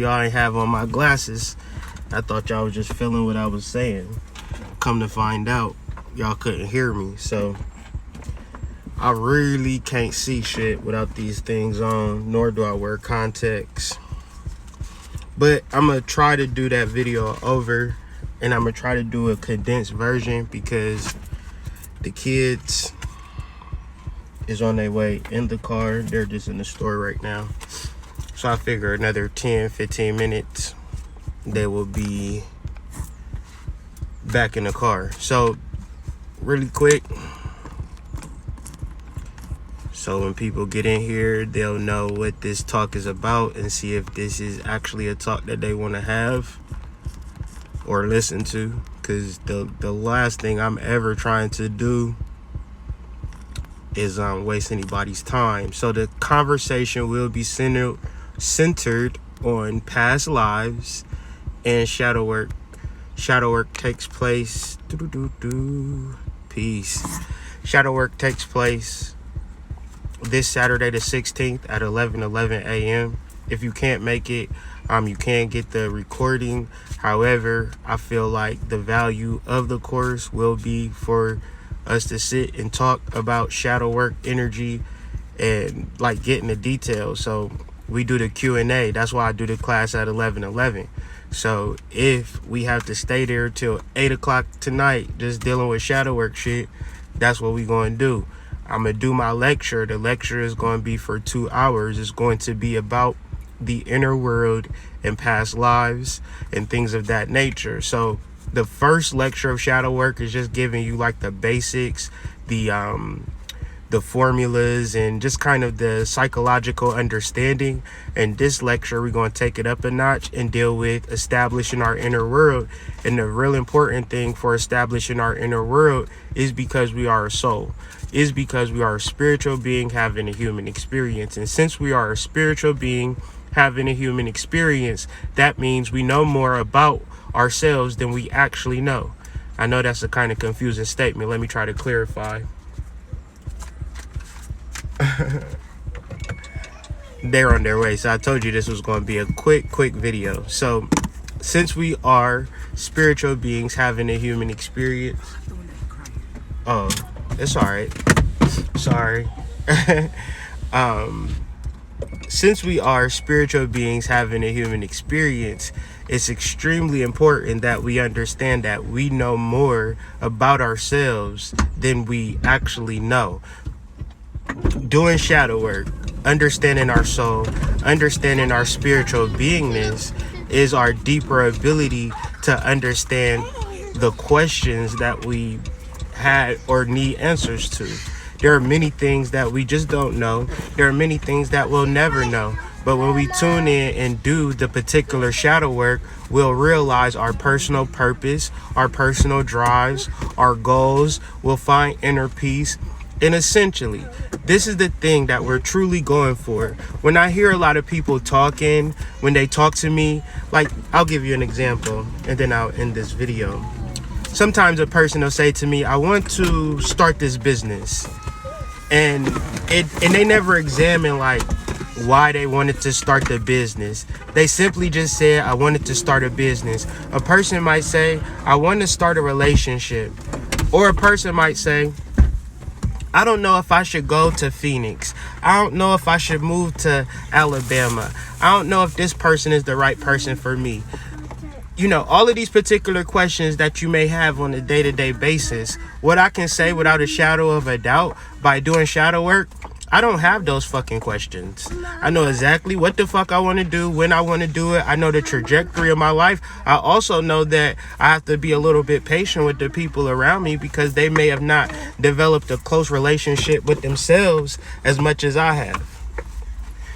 Y'all ain't have on my glasses. I thought y'all was just feeling what I was saying. Come to find out, y'all couldn't hear me. So I really can't see shit without these things on, nor do I wear contacts. But I'm gonna try to do that video over, and I'm gonna try to do a condensed version because the kids is on their way in the car. They're just in the store right now. So I figure another 10-15 minutes they will be back in the car. So really quick, so when people get in here, they'll know what this talk is about and see if this is actually a talk that they want to have or listen to. Because the last thing I'm ever trying to do is waste anybody's time. So the conversation will be centered on past lives and shadow work. Shadow work takes place. Peace. Shadow work takes place this Saturday the 16th at 11:11 a.m. If you can't make it, you can get the recording. However, I feel like the value of the course will be for us to sit and talk about shadow work energy and like getting the details. So we do the Q&A. That's why I do the class at 11:11. So if we have to stay there till 8 o'clock tonight just dealing with shadow work shit, that's what we going to do. I'm going to do my lecture. The lecture is going to be for 2 hours. It's going to be about the inner world and past lives and things of that nature. So the first lecture of shadow work is just giving you like the basics, the formulas, and just kind of the psychological understanding. And this lecture, we're going to take it up a notch and deal with establishing our inner world. And the real important thing for establishing our inner world is because we are a soul, is because we are a spiritual being having a human experience. And since we are a spiritual being having a human experience, that means we know more about ourselves than we actually know. I know that's a kind of confusing statement. Let me try to clarify. They're on their way. So I told you this was going to be a quick video. So since we are spiritual beings having a human experience, oh, it's all right. Sorry. Since we are spiritual beings having a human experience, it's extremely important that we understand that we know more about ourselves than we actually know. Doing shadow work, understanding our soul, understanding our spiritual beingness is our deeper ability to understand the questions that we had or need answers to. There are many things that we just don't know. There are many things that we'll never know. But when we tune in and do the particular shadow work, we'll realize our personal purpose, our personal drives, our goals. We'll find inner peace. And essentially, this is the thing that we're truly going for. When I hear a lot of people talking, when they talk to me, like, I'll give you an example and then I'll end this video. Sometimes a person will say to me, I want to start this business. And they never examine like why they wanted to start the business. They simply just said, I wanted to start a business. A person might say, I want to start a relationship. Or a person might say, I don't know if I should go to Phoenix. I don't know if I should move to Alabama. I don't know if this person is the right person for me. You know, all of these particular questions that you may have on a day-to-day basis, what I can say without a shadow of a doubt by doing shadow work, I don't have those fucking questions. I know exactly what the fuck I want to do, when I want to do it. I know the trajectory of my life. I also know that I have to be a little bit patient with the people around me because they may have not developed a close relationship with themselves as much as I have.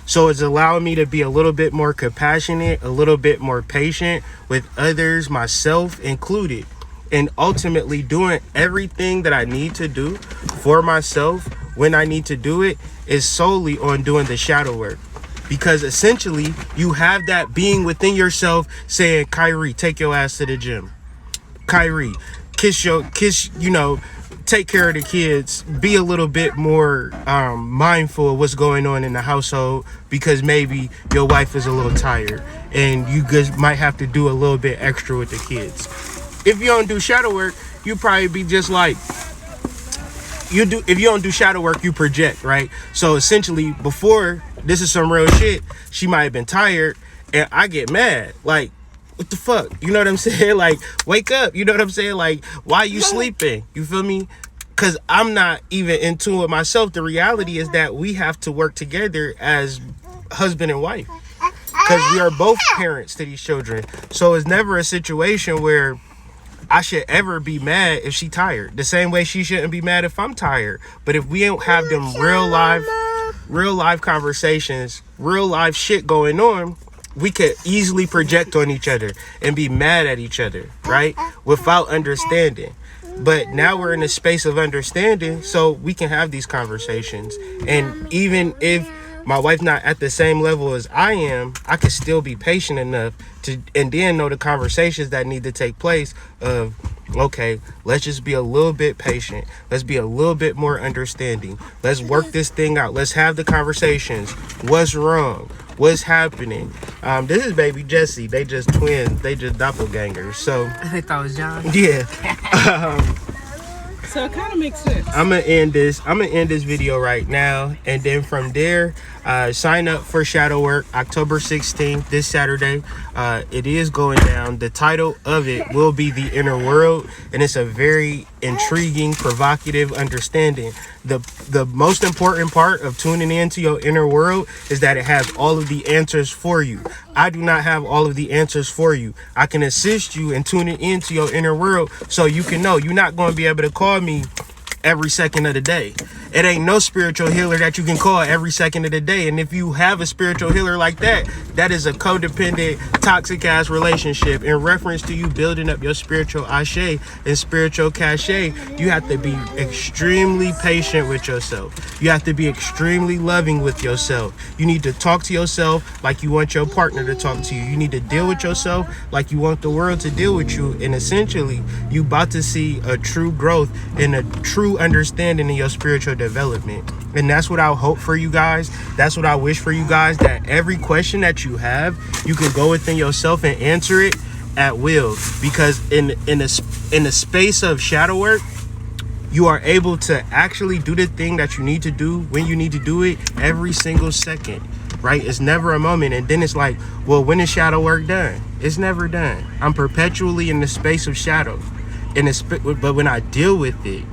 So it's allowing me to be a little bit more compassionate, a little bit more patient with others, myself included, and ultimately doing everything that I need to do for myself when I need to do it is solely on doing the shadow work. Because essentially you have that being within yourself saying, Kyrie, take your ass to the gym. Kyrie, take care of the kids, be a little bit more mindful of what's going on in the household because maybe your wife is a little tired. and you guys might have to do a little bit extra with the kids. If you don't do shadow work, you probably be just like if you don't do shadow work, you project, right? So essentially, before, this is some real shit, she might have been tired and I get mad, like, what the fuck, you know what I'm saying? Like, wake up, you know what I'm saying? Like, why you sleeping? You feel me? Because I'm not even in tune with myself. The reality is that we have to work together as husband and wife, because we are both parents to these children. So it's never a situation where I should ever be mad if she tired, the same way she shouldn't be mad if I'm tired. But if we don't have them real life conversations, real life shit going on, we could easily project on each other and be mad at each other, right? Without understanding. But now we're in a space of understanding, so we can have these conversations. And even if my wife not at the same level as I am, I can still be patient enough to, and then know the conversations that need to take place of, okay, let's just be a little bit patient. Let's be a little bit more understanding. Let's work this thing out. Let's have the conversations. What's wrong? What's happening? This is baby Jesse. They just twins. They just doppelgangers. So I thought it was John. yeah. So it kind of makes sense. I'm gonna end this video right now, and then from there, sign up for shadow work October 16th, this Saturday. It is going down. The title of it will be The Inner World, and it's a very intriguing, provocative understanding. The most important part of tuning into your inner world is that it has all of the answers for you. I do not have all of the answers for you. I can assist you in tuning into your inner world so you can know you're not going to be able to call me every second of the day. It ain't no spiritual healer that you can call every second of the day. And if you have a spiritual healer like that, that is a codependent, toxic ass relationship. In reference to you building up your spiritual ashe and spiritual cachet, you have to be extremely patient with yourself. You have to be extremely loving with yourself. You need to talk to yourself like you want your partner to talk to you. You need to deal with yourself like you want the world to deal with you. And essentially, you about to see a true growth and a true understanding in your spiritual development. And that's what I hope for you guys. That's what I wish for you guys, that every question that you have, you can go within yourself and answer it at will. Because in the space of shadow work, you are able to actually do the thing that you need to do when you need to do it every single second, right? It's never a moment. And then it's like, well, when is shadow work done? It's never done. I'm perpetually in the space of shadow. But when I deal with it,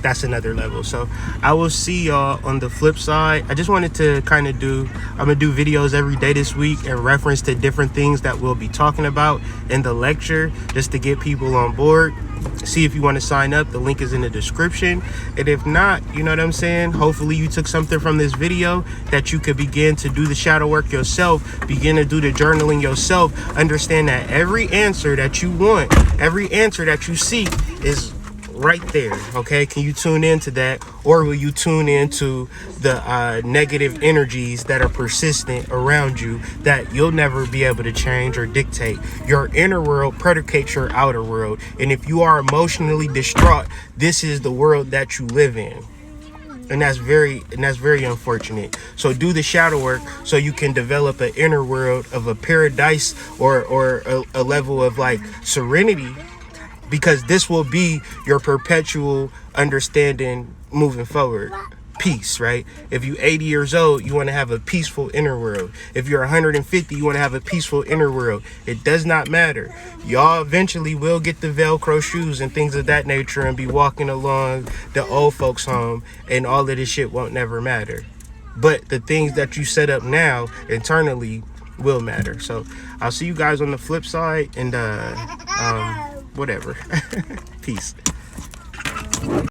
that's another level. So I will see y'all on the flip side. I just wanted to kind of I'm gonna do videos every day this week in reference to different things that we'll be talking about in the lecture, just to get people on board. See if you want to sign up. The link is in the description. And if not, you know what I'm saying, hopefully you took something from this video that you could begin to do the shadow work yourself, begin to do the journaling yourself. Understand that every answer that you want, every answer that you seek is right there. Okay, can you tune into that, or will you tune into the negative energies that are persistent around you that you'll never be able to change or dictate? Your inner world predicates your outer world, and if you are emotionally distraught, this is the world that you live in. And that's very unfortunate. So do the shadow work so you can develop an inner world of a paradise, or a level of like serenity, because this will be your perpetual understanding moving forward. Peace, right? If you're 80 years old, you want to have a peaceful inner world. If you're 150, you want to have a peaceful inner world. It does not matter. Y'all eventually will get the Velcro shoes and things of that nature and be walking along the old folks home, and all of this shit won't never matter. But the things that you set up now internally will matter. So I'll see you guys on the flip side, and whatever. Peace.